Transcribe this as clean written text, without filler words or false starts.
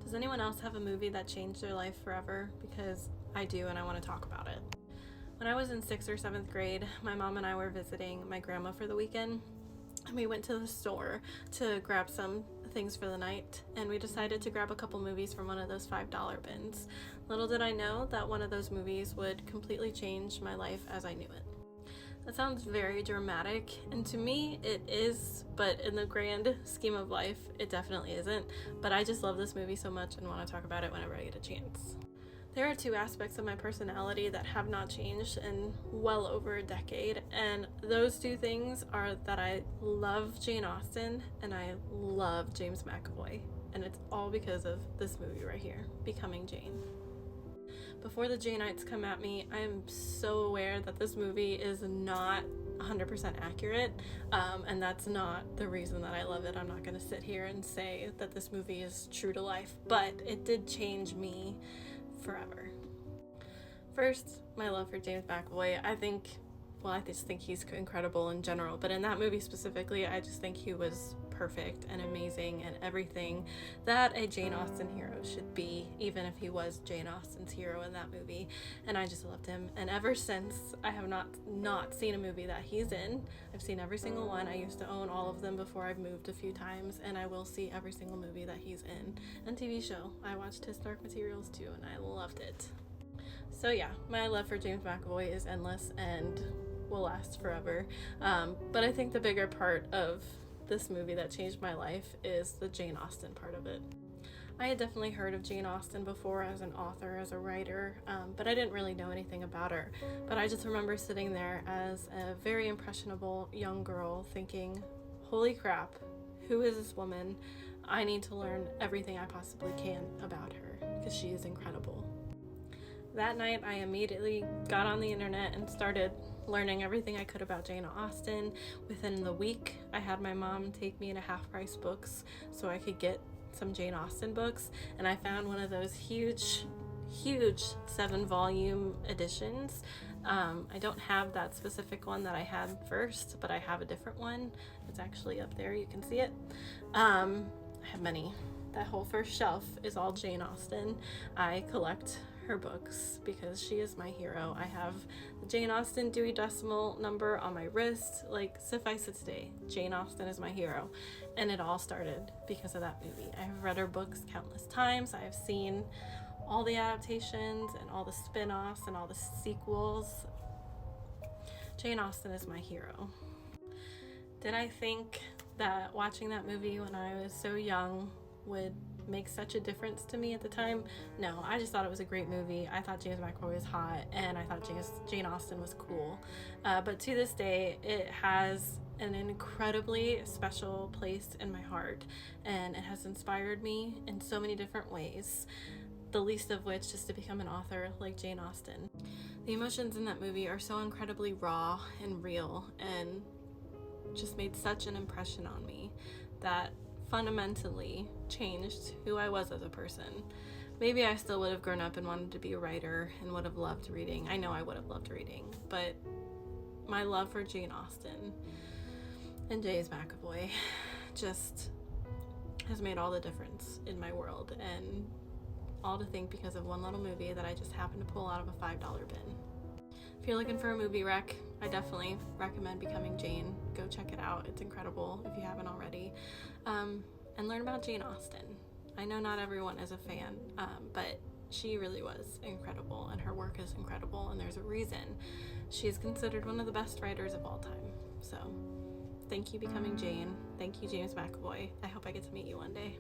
Does anyone else have a movie that changed their life forever? Because I do, and I want to talk about it. When I was in 6th or 7th grade, my mom and I were visiting my grandma for the weekend, and we went to the store to grab some things for the night, and we decided to grab a couple movies from one of those $5 bins. Little did I know that one of those movies would completely change my life as I knew it. That sounds very dramatic, and to me it is, but in the grand scheme of life, it definitely isn't. But I just love this movie so much and want to talk about it whenever I get a chance. There are two aspects of my personality that have not changed in well over a decade, and those two things are that I love Jane Austen and I love James McAvoy, and it's all because of this movie right here, Becoming Jane. Before the Janeites come at me, I am so aware that this movie is not 100% accurate, and that's not the reason that I love it. I'm not going to sit here and say that this movie is true to life, but it did change me forever. First, my love for James McAvoy. I just think he's incredible in general, but in that movie specifically, I just think he was perfect and amazing and everything that a Jane Austen hero should be, even if he was Jane Austen's hero in that movie. And I just loved him, and ever since, I have not seen a movie that he's in. I've seen every single one. I used to own all of them before I've moved a few times, and I will see every single movie that he's in. And TV show, I watched his Dark Materials too, and I loved it. So yeah, my love for James McAvoy is endless and will last forever. But I think the bigger part of this movie that changed my life is the Jane Austen part of it. I had definitely heard of Jane Austen before as an author, as a writer, but I didn't really know anything about her. But I just remember sitting there as a very impressionable young girl thinking, holy crap, who is this woman? I need to learn everything I possibly can about her because she is incredible. That night, I immediately got on the internet and started learning everything I could about Jane Austen. Within the week, I had my mom take me to Half Price Books so I could get some Jane Austen books, and I found one of those huge 7-volume editions. I don't have that specific one that I had first, but I have a different one. It's actually up there, you can see it. I have many. That whole first shelf is all Jane Austen. I collect her books because she is my hero. I have the Jane Austen Dewey Decimal number on my wrist. Like, suffice it to say, Jane Austen is my hero, and it all started because of that movie. I've read her books countless times. I've seen all the adaptations and all the spin-offs and all the sequels. Jane Austen is my hero. Did I think that watching that movie when I was so young would make such a difference to me at the time? No, I just thought it was a great movie. I thought James McAvoy was hot, and I thought Jane Austen was cool. But to this day, it has an incredibly special place in my heart, and it has inspired me in so many different ways, the least of which is to become an author like Jane Austen. The emotions in that movie are so incredibly raw and real, and just made such an impression on me that fundamentally changed who I was as a person. Maybe I still would have grown up and wanted to be a writer and would have loved reading. I know I would have loved reading, but my love for Jane Austen and James McAvoy just has made all the difference in my world, and all to think because of one little movie that I just happened to pull out of a $5 bin. If you're looking for a movie rec, I definitely recommend Becoming Jane. Go check it out. It's incredible if you haven't already. And learn about Jane Austen. I know not everyone is a fan, but she really was incredible, and her work is incredible, and there's a reason she is considered one of the best writers of all time. So thank you, Becoming Jane. Thank you, James McAvoy. I hope I get to meet you one day.